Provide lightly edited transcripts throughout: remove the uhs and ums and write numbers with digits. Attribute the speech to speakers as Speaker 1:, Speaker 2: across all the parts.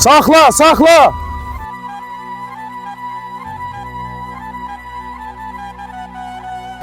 Speaker 1: Saxla, saxla.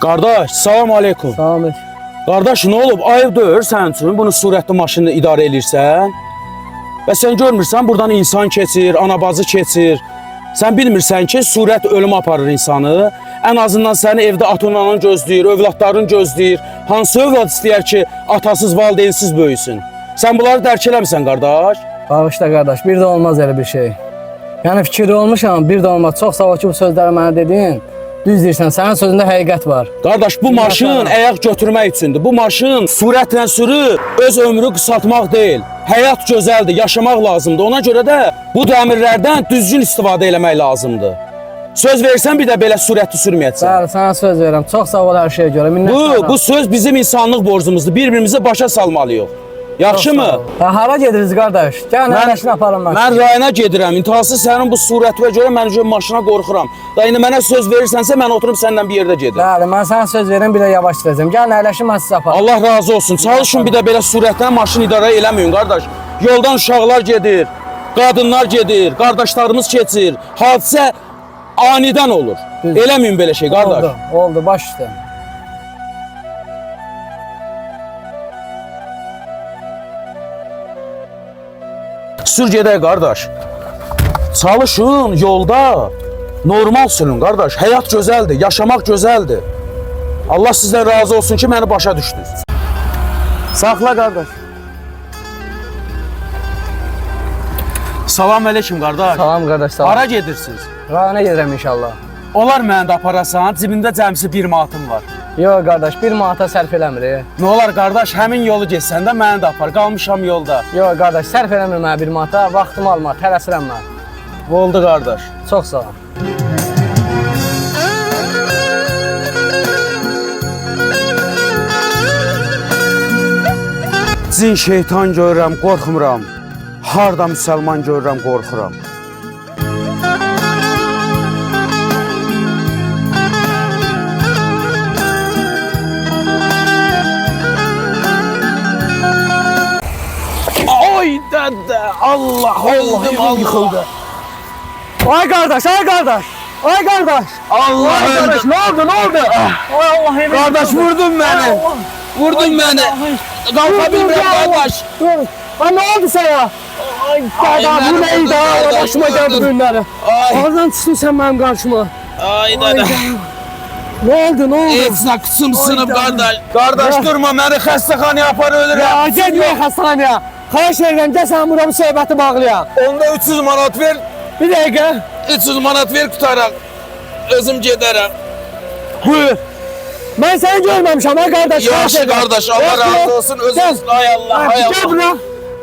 Speaker 1: Qardaş, salam aleykum.
Speaker 2: Salam et.
Speaker 1: Qardaş, nə olub? Ayıbdır sənin üçün bunu sürətli maşınla idarə edirsən. Və sən görmürsən, buradan insan keçir, anabazı keçir. Sən bilmirsən ki, sürət ölümə aparır insanı. Ən azından səni evdə ata-anan gözləyir, övladların gözləyir. Hansı övlad istəyər ki, atasız, valideynsiz böyüsün? Sən bunları dərk eləmirsən, qardaş.
Speaker 2: Bağışla qardaş, bir də olmaz elə bir şey. Yəni fikirli olmuşam, bir də olmaz. Çox sağ ol ki, bu sözləri mənə dedin. Düz deyirsən, sənin sözündə həqiqət var.
Speaker 1: Qardaş, bu maşın ayaq götürmək üçündür. Bu maşın sürətlə sürüb öz ömrü qısaltmaq deyil. Həyat gözəldir, yaşamaq lazımdır. Ona görə də bu dəmirlərdən düzgün istifadə eləmək lazımdır. Söz versən bir də belə sürətli sürməyəcəksən.
Speaker 2: Bəli, sənə söz verirəm. Çox sağ ol hər şeyə görə.
Speaker 1: Bu söz bizim insanlıq borcumuzdur. Bir-birimizi başa salmalıyıq. Yaxşımı?
Speaker 2: Hara gedirsiniz qardaş? Gəl nəşini aparım mən.
Speaker 1: Mən rayona gedirəm. İntihası sənin bu surətinə görə mən maşına qorxuram. Da indi mənə söz verirsənsə mən oturub səndən bir yerdə gedirəm.
Speaker 2: Bəli, mən sənə söz verirəm, bir də yavaş gedəcəm. Gəl nəşini mən sizə aparım.
Speaker 1: Allah razı olsun. Çalışın bir də belə sürətlə maşın idarə eləməyin qardaş. Yoldan uşaqlar gedir, qadınlar gedir, qardaşlarımız keçir. Hadisə anidən olur. Eləməyin belə şey qardaş.
Speaker 2: Oldu, baş üstə.
Speaker 1: Sür gedək qardaş. Çalışın yolda normal sürün qardaş. Həyat gözəldir, yaşamaq gözəldir. Allah sizdən razı olsun ki, məni başa düşdünüz.
Speaker 2: Saxla qardaş.
Speaker 1: Salam əleykum qardaş.
Speaker 2: Salam qardaş, salam.
Speaker 1: Hara gedirsiniz?
Speaker 2: Rayona gedirəm inşallah.
Speaker 1: Olar məni də aparasan, cibində cəmsi 1 manatım var.
Speaker 2: Yox qardaş, 1 manata sərf eləmir.
Speaker 1: Nə olar qardaş, həmin yolu getsən də məni də apar. Qalmışam yolda.
Speaker 2: Yox qardaş, sərf eləmir mənə 1 manata, vaxtımı alma, tələsirəm mən.
Speaker 1: Oldu qardaş.
Speaker 2: Çox sağ ol.
Speaker 1: Cin şeytan görürəm, qorxmuram. Harda müsəlman görürəm, qorxuram. Ay dədə, Allah, Allah'ım yıxıldı.
Speaker 2: Ay qardaş, ay qardaş. Ay qardaş.
Speaker 1: Allah
Speaker 2: Ay qardaş, nə oldu, nə oldu? Ay Allah, emin.
Speaker 1: Qardaş vurdun məni. Vurdun məni. Qalxa bilmirəm qardaş.
Speaker 2: Dur. Ay nə oldu sənə? Ay qardaş, bu neydi ha? Başıma gəldi bu günləri. Oradan çıxdın sən mənim qarşıma.
Speaker 1: Ay dədə.
Speaker 2: Ne oldu, ne oldu?
Speaker 1: Etsə qısım sınıb qardaş. Qardaş durma, məni xəstəxanaya apar ölürəm.
Speaker 2: Ya getmə xəstəxanaya. Xahiş edirəm, gəl sən burada bu söhbəti bağlayaq.
Speaker 1: Onda 300 manat ver.
Speaker 2: Bir dəqiqə.
Speaker 1: 300 manat ver tutaraq. Özüm gedərəm.
Speaker 2: Buyur. Mən səni görməmişəm ha qardaş.
Speaker 1: Yaxşı qardaş, Allah razı olsun. Özünüzün ay Allah, ay
Speaker 2: Gəl
Speaker 1: Allah.
Speaker 2: bura.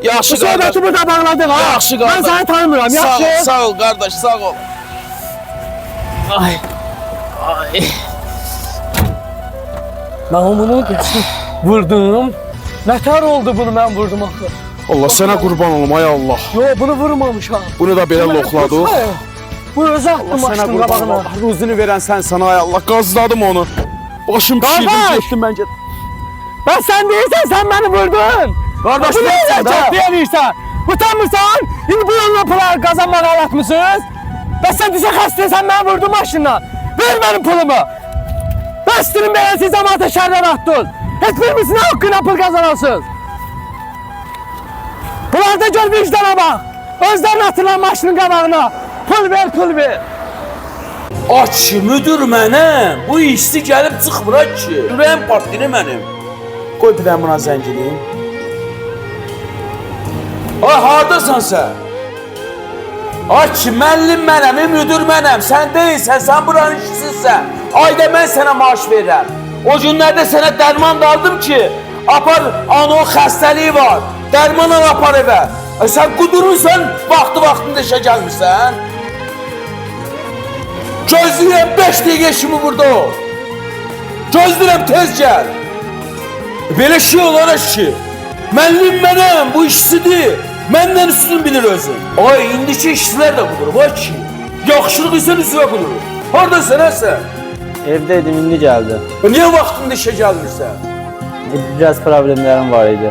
Speaker 1: Yaxşı
Speaker 2: Bu
Speaker 1: qardaş.
Speaker 2: söhbəti burada bağladıq ha.
Speaker 1: Yaxşı qardaş.
Speaker 2: Mən səni tanımıram,
Speaker 1: Sağ ol,
Speaker 2: yaxşı.
Speaker 1: sağ ol qardaş, sağ ol. Ay. Ay.
Speaker 2: Mən bunu vurdum. Nətər oldu bunu mən vurdum axı?
Speaker 1: Allah sənə qurban olum, ay Allah.
Speaker 2: Yox, bunu vurmamışam.
Speaker 1: Bunu da belə loxladıq.
Speaker 2: Bu özü attı
Speaker 1: Allah sənə
Speaker 2: maşının
Speaker 1: qurban
Speaker 2: qabağına.
Speaker 1: olum. Allah ruzunu verən sənsən, ay Allah. Qazladım onu. Başım pişirdim,
Speaker 2: Qardaş!
Speaker 1: getdim mən get.
Speaker 2: Bəs sən deyirsən, sən məni vurdun.
Speaker 1: Qardaş,
Speaker 2: bu
Speaker 1: deyirsən
Speaker 2: neylə
Speaker 1: də.
Speaker 2: çox deyirsən? Utanmırsan? İndi bu yolla pulları qazanmağa alatmısınız? Bəs sən deyirsən, xəstəsən, mən vurdum maşından. Ver mənim pulumu. Bəstirin beləsi cəmaata şərlər attın. Heç birimiz nə haqqına pul kazanasınız? Bunlarda gör vicdana bax. Özlərini atılan maşının qabağına. Pul ver, pul ver.
Speaker 1: Aç müdür mənəm. Bu işsi gəlib çıxmır ki. Ürəyim partini mənim. Qoy bir dənə buna zəng edeyim. Ay hardasan sən? Aç müəllim mənəm, müdür mənəm. Sən deyilsən, sən buranın işçisən. Ayda mən sənə maaş verirəm. O günlərdə sənə dərman da aldım ki, apar anın xəstəliyi var. Dərman al apar evə. Sən qudurursan, vaxtında işə gəlmirsən. Gözləyirəm 5 dəqiqə işimi burada ol. Gözləyirəm tez gəl. Belə şey olar ki, müəllim mənəm, bu işçidir. Məndən üstün bilir özün. Ay, indiki işçilər də budur, vay ki. Yaxşılıq isə üzvə budur. Haradasən sən?
Speaker 2: Evdeydim, indi geldi.
Speaker 1: Niyə vaxtında işə gəlmirsən?
Speaker 2: Biraz problemlerim var idi.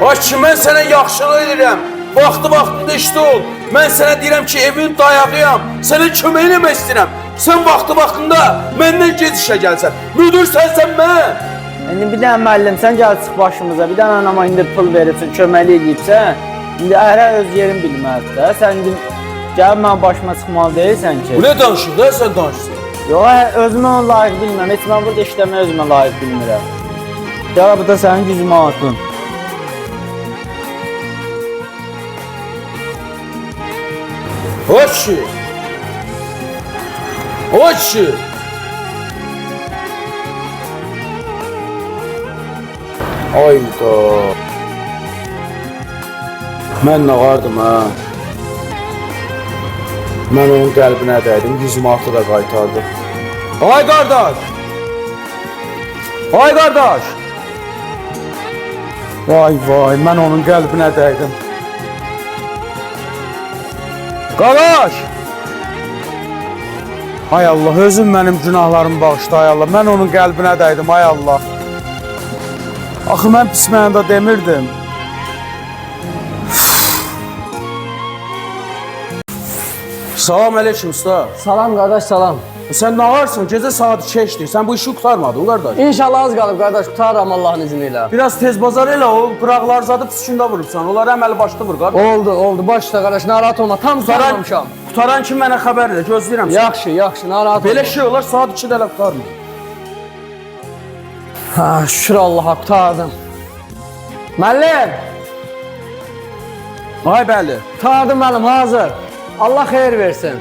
Speaker 1: Ay ki, mən sənə yaxşılıq edirəm. vaxtında işdə ol. Mən sənə deyirəm ki, evin dayağıyam. Sənə kömək eləmək istəyirəm. Sən vaxtında məndən gec işə gəlsən. Müdürsənsən mən.
Speaker 2: İndi bir dənə müəllim, sən gəl çıx başımıza. Bir dənə anama indi pul verirsən, köməkli eləyibsən. İndi ərə öz yerin bilməz də. Sən indi gəlib mənim başıma çıxmalı deyilsən ki.
Speaker 1: Bu nə danışır da sən danışırsan?
Speaker 2: Yox, özümə onu layiq bilmirəm. Heç mən burada işləməyə özümə layiq bilmirəm. Gəl, bu da sənin 100 manatın.
Speaker 1: Hoşçu. Hoşçu. Ayda. Mən nə vardım ha? Mən onun qəlbinə dəydim, 100 manatı da qaytardım. Ay qardaş! Ay qardaş! Vay vay, mən onun qəlbinə dəydim. Qardaş! Ay Allah, özüm mənim günahlarımı bağışla, ay Allah. Mən onun qəlbinə dəydim, ay Allah. Axı mən pis mənada demirdim. Salam aleyküm usta.
Speaker 2: Salam qardaş, salam.
Speaker 1: Sən nə varsın? Gecə saat 2-dir. Sən bu işi qurtarmadın qardaş.
Speaker 2: İnşallah az qalıb qardaş, qurtarıram Allahın izni ilə.
Speaker 1: Biraz tez bazar elə o qıraqlar zadıb üstündə vurubsan. Onları əməli başda vur qardaş.
Speaker 2: Oldu, başla qardaş, narahat olma. Tam qurtarmamışam.
Speaker 1: Qutaran kim mənə xəbər elə, gözləyirəm.
Speaker 2: Yaxşı, narahat olma.
Speaker 1: Belə şey olar, saat 2-də elə qurtarmır.
Speaker 2: Ha, şükür Allaha, qurtardım. Müəllim!
Speaker 1: Ay bəli.
Speaker 2: Qurtardım müəllim, hazır. Allah xeyir versin.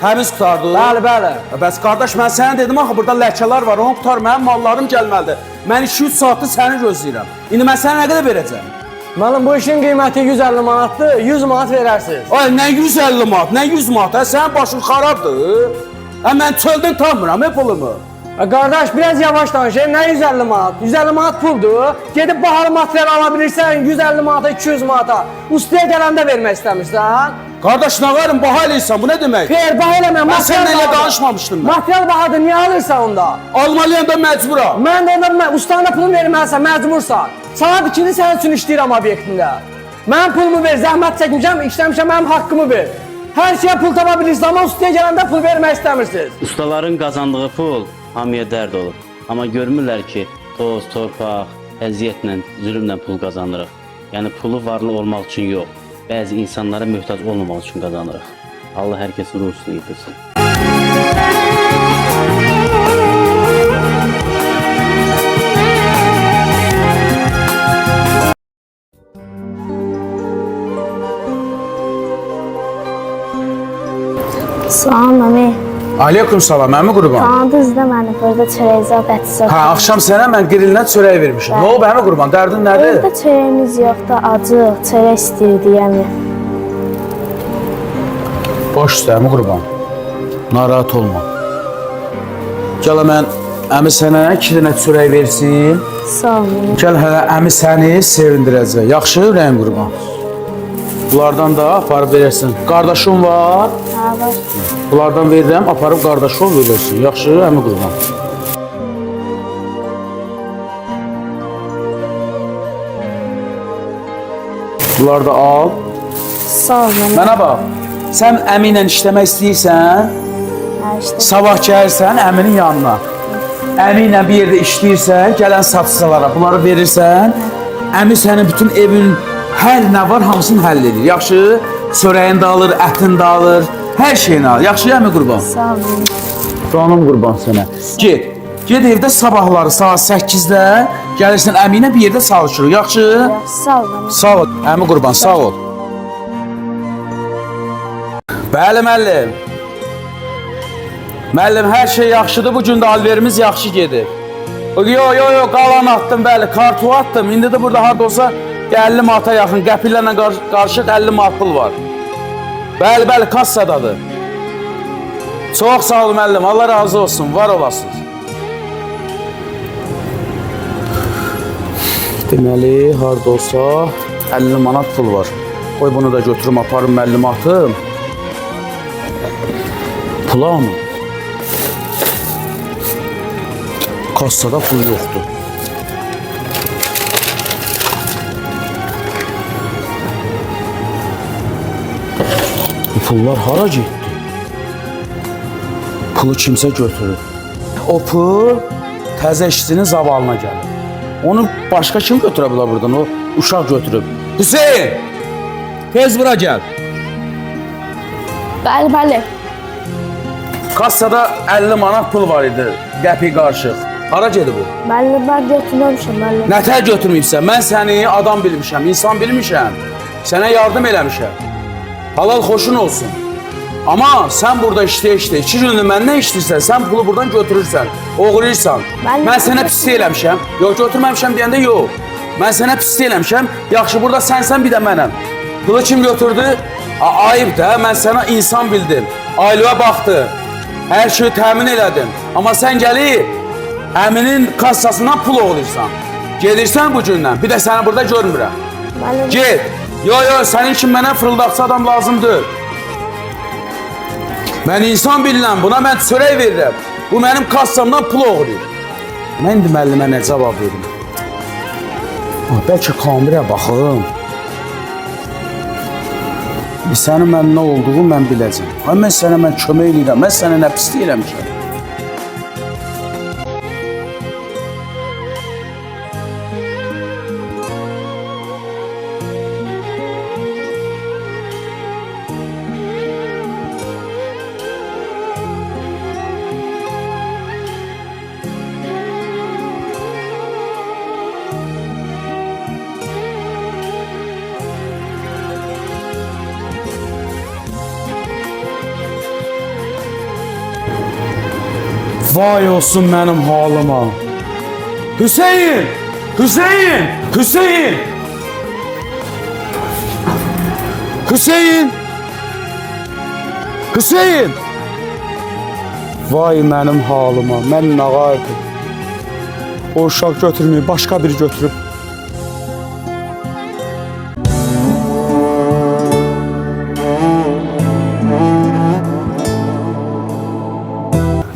Speaker 1: Təmiz qurtardı.
Speaker 2: Bəli.
Speaker 1: Bəs qardaş, mən sənə dedim axı burada ləkələr var, onu qutar, mənim mallarım gəlməlidir. Mən 2-3 saatdır səni gözləyirəm. İndi mən sənə nə qədər verəcəm?
Speaker 2: Müəllim, bu işin qiyməti 150 manatdır, 100 manat verərsiniz.
Speaker 1: Ay, nə 150 manat, nə 100 manat, sənin başın xarabdır. Mən çöldən tanımıram, pulumu.
Speaker 2: Qardaş, biraz yavaş danışın, nə 150 manat? 150 manat puldur. Gedib bahalı material ala bilirsən, 150 manata, 200 manata. Ustaya gələndə vermək istəmirsən?
Speaker 1: Qardaş, nə varım, baha eləyirsən, bu nə demək?
Speaker 2: Xeyr, baha eləməyəm,
Speaker 1: Mən səninlə elə danışmamışdım mən.
Speaker 2: Material bahadır, niyə alırsan onda?
Speaker 1: Almalıyam da məcburam.
Speaker 2: Mən də onda ustanın da pulunu verməlisən, məcbursan. Saat 2-ni sənin üçün işləyirəm obyektində. Mənim pulumu ver, zəhmət çəkmişəm, işləmişəm, mənim haqqımı ver. Hər şeyə pul tapa bilirsiniz, amma ustaya gələndə pul vermək istəmirsiniz.
Speaker 3: Ustaların qazandığı pul hamıya dərd olur. Amma görmürlər ki, toz, torpaq, əziyyətlə, zülmlə pul qazanırıq. Yəni pulu varlı olmaq üçün yox, bəzi insanlara möhtac olmamaq üçün qazanırıq. Allah hər kəsi ruhsuz yetirsin.
Speaker 4: Salam əmi.
Speaker 1: Aleyküm salam, əmi qurban.
Speaker 4: Tanıdınız da məni burada çörəkzad ətsat.
Speaker 1: Hə, axşam sənə mən grillə çörək vermişim. Nə olub, əmi qurban, dərdin nədir?
Speaker 4: Evdə çörəyimiz yoxdur, acı, çörək istəyirdi yəni.
Speaker 1: Boş üstə, əmi qurban. Narahat olma. Gələ mən əmi sənə 2 dənə çörək versin.
Speaker 4: Sağ olun.
Speaker 1: Gəl hələ əmi səni sevindirəcək. Yaxşı, ürəyim qurban. Bunlardan da aparıb verərsin. Qardaşım var.
Speaker 4: Hə, var.
Speaker 1: Bunlardan verirəm, aparıb qardaşım verirsin. Yaxşı, əmi qurban. Bunları da al.
Speaker 4: Sağ olun.
Speaker 1: Mənə bax, sən əmi ilə işləmək istəyirsən,
Speaker 4: Hə, işte.
Speaker 1: sabah gəlirsən əminin yanına. Əmi ilə bir yerdə işləyirsən, gələn satıcılara bunları verirsən, əmi sənin bütün evin hər nə var hamısını həll edir. Yaxşı, çörəyin də alır, ətin də alır, hər şeyini alır. Yaxşı, əmi qurban.
Speaker 4: Sağ olun.
Speaker 1: Canım qurban sənə. Get. Get evdə sabahları saat 8-də gəlirsən əmi ilə bir yerdə çalışırıq. Yaxşı?
Speaker 4: Sağ olun.
Speaker 1: Sağ ol. Əmi qurban, sağ ol. Bəli, müəllim. Müəllim, hər şey yaxşıdır. Bu gün də alverimiz yaxşı gedir. Yo, qalan atdım, bəli, kartu atdım. İndi də burada harda olsa 50 manata yaxın, qəpirlərlə qarışıq 50 manat pul var. Bəli, kassadadır. Çox sağ olun müəllim, Allah razı olsun, var olasınız. Deməli, harda olsa 50 manat pul var. Qoy bunu da götürüm, aparım müəllimə atım. Pula mı? Kassada pul yoxdur. Pullar hara getdi? Pulu kimsə götürüb. O pul təzə işçinin zavalına gəlir. Onu başqa kim götürə bilər buradan? O uşaq götürüb. Hüseyin! Tez bura gəl.
Speaker 4: Bəli, bəli.
Speaker 1: Kassada 50 manat pul var idi. Qəpik qarışıq. Hara gedib bu?
Speaker 4: Bəli, mən götürməmişəm, bəli.
Speaker 1: Nətər götürməyibsən? Mən səni adam bilmişəm, insan bilmişəm. Sənə yardım eləmişəm. Halal xoşun olsun. Amma sən burada işləyə-işləyə, 2 gündür məndən işləyirsən, sən pulu buradan götürürsən, oğurlayırsan. Mən sənə pislik eləmişəm. Yox, götürməmişəm deyəndə yox. Mən sənə pislik eləmişəm. Yaxşı, burada sənsən, bir də mənəm. Pulu kim götürdü? Ayıb da, mən sənə insan bildim. Ailəyə baxdı. Hər şeyi təmin elədim. Amma sən gəlib, əminin kassasından pul oğurlayırsan. Gedirsən bu gündən, bir də səni burada görmürəm.
Speaker 4: Bəli.
Speaker 1: Get. Yo, sənin kimi mənə fırıldaqçı adam lazımdır. Mən insan bilirəm, buna mən çörək verirəm. Bu mənim kassamdan pul oğurlayır. Mən indi müəllimə nə cavab verim? Bəlkə kameraya baxım. Sənin mən nə olduğunu mən biləcəm. Mən sənə kömək edirəm, mən sənə nə pislik eləmişəm. Vay olsun mənim halıma. Hüseyin! Hüseyin! Hüseyin! Hüseyin! Hüseyin! Vay mənim halıma, mən nə qaydı? O uşaq götürməyib, başqa biri götürüb.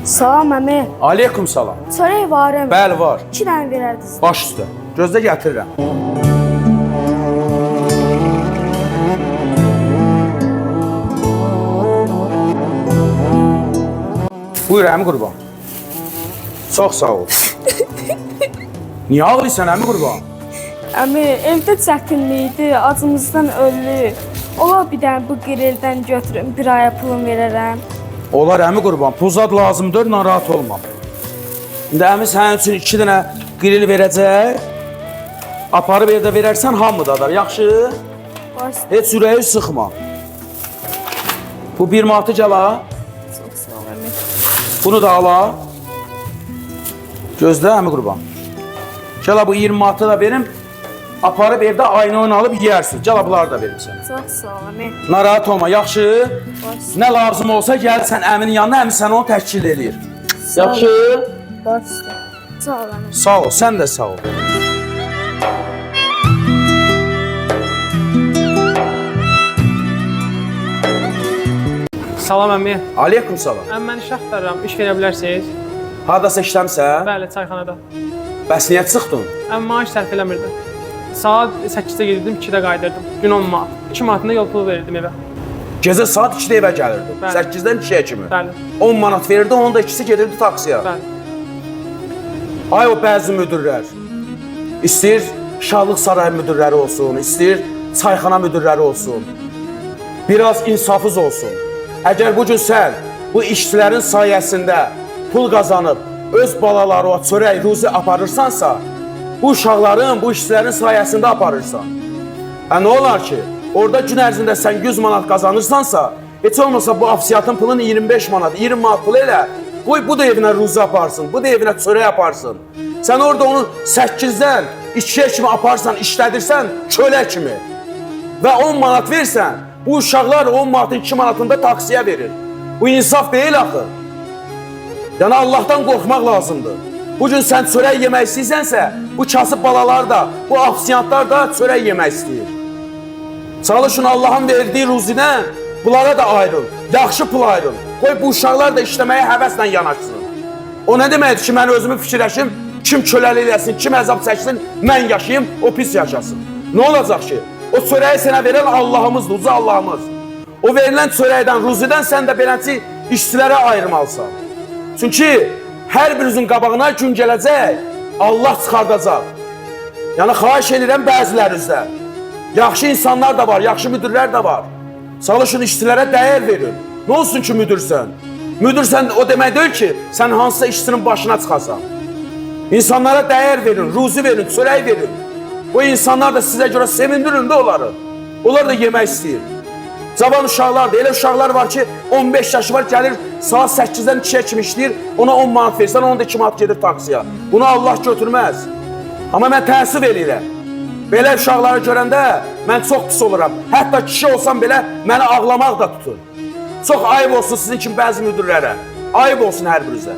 Speaker 4: Salam əmi.
Speaker 1: Aleyküm salam.
Speaker 4: Çörək var əmi.
Speaker 1: Bəli, var.
Speaker 4: 2 dənə verərdiniz.
Speaker 1: Baş üstə. Gözlə gətirirəm. Buyur əmi qurban. Çox sağ ol. Niyə ağlıysan əmi qurban?
Speaker 4: Əmi, evdə çətinlikdir, acımızdan ölür. Ola bir dənə bu qireldən götürüm, bir aya pulum verərəm.
Speaker 1: Olar əmi qurban, pulzad lazımdır, narahat olma. İndi əmi sənin üçün 2 dənə qiril verəcək. Aparıb evdə verərsən, hamı dadar, yaxşı?
Speaker 4: Baş.
Speaker 1: Heç ürəyi sıxma. Bu 1 manatı gəla.
Speaker 4: Çox sağ ol əmi.
Speaker 1: Bunu da ala. Gözlə əmi qurban. Gəla bu 20 manatı da verim. Aparıb evdə ayna oyunu alıb yeyərsin. Gəla bunları da verim sənə.
Speaker 4: Çox sağ ol əmi.
Speaker 1: Narahat olma, yaxşı?
Speaker 4: Baş.
Speaker 1: Nə lazım olsa gəl sən əminin yanına, əmin sənə onu təşkil eləyir.
Speaker 4: Sağ ol.
Speaker 1: Yaxşı?
Speaker 4: Baş. Sağ ol əmi.
Speaker 1: Sağ ol, sən də sağ ol.
Speaker 2: Salam əmi.
Speaker 1: Aleyküm salam.
Speaker 2: Əmi, mən iş axtarıram, iş verə bilərsiniz?
Speaker 1: Hardasa işləmsən?
Speaker 2: Bəli, çayxanada.
Speaker 1: Bəs niyə çıxdın?
Speaker 2: Əmi, maaş sərf eləmirdi. Saat 8-də gedirdim, 2-də qayıdırdım. Gün 10 manat. 2 manatında yol pulu verirdim evə.
Speaker 1: Gecə saat 2-də evə gəlirdi.
Speaker 2: Bəli.
Speaker 1: 8-dən 2-yə kimi.
Speaker 2: Bəli,
Speaker 1: 10 manat verirdi, onun da ikisi gedirdi taksiyə.
Speaker 2: bəli.
Speaker 1: Ay o bəzi müdürlər. İstəyir Şahlıq Sarayı müdürləri olsun, istəyir çayxana müdürləri olsun. Biraz insafsız olsun. Əgər bu gün sən bu işçilərin sayəsində pul qazanıb öz balalarına çörək, ruzi aparırsansa, bu uşaqların, bu işçilərin sayəsində aparırsan. Nə olar ki, orada gün ərzində sən 100 manat qazanırsansa, heç olmasa bu afsiyatın pulunu 25 manat, 20 manat pul elə, qoy bu da evinə ruzi aparsın, bu da evinə çörək aparsın. Sən orada onu 8-dən 2-yə kimi aparsan, işlədirsən kölə kimi və 10 manat versən, bu uşaqlar 10 manatın 2 manatında taksiyə verir. Bu insaf deyil axı. Yəni Allahdan qorxmaq lazımdır. Bugün sən çörək yemək istəyirsənsə, bu kasıb balalar da, bu afsiyantlar da çörək yemək istəyir. Çalışın Allahın verdiyi ruzidən bunlara da ayrıl, yaxşı pul ayrıl. Qoy bu uşaqlar da işləməyə həvəslə yanaşsın. O nə deməkdir ki, mən özümü fikirləşim, kim köləli eləsin, kim əzab çəksin, mən yaşayayım, o pis yaşasın. Nə olacaq ki? O çörəyi sənə verən Allahımızdır, uca Allahımız. O verilən çörəkdən, ruzidən sən də beləncə işçilərə ayırmalısan. Çünki hər birinizin qabağına gün gələcək, Allah çıxardacaq. Yəni xahiş edirəm bəzilərinizdən. Yaxşı insanlar da var, yaxşı müdürlər də var. Çalışın işçilərə dəyər verin. Nə olsun ki müdürsən? Müdürsən o demək deyil ki, sən hansısa işçinin başına çıxasan. İnsanlara dəyər verin, ruzi verin, çörək verin. Bu insanlar da sizə görə sevindirin də onları. Onlar da yemək istəyir. Cavan uşaqlar da, elə uşaqlar var ki, 15 yaşı var, gəlir saat 8-dən 2-yə kimi işləyir, ona 10 manat versən, ona da 2 manat gedir taksiya. Bunu Allah götürməz. Amma mən təəssüf eləyirəm. Belə uşaqları görəndə mən çox pis oluram. Hətta kişi olsam belə məni ağlamaq da tutur. Çox ayıb olsun sizin kimi bəzi müdürlərə. Ayıb olsun hər birinizə.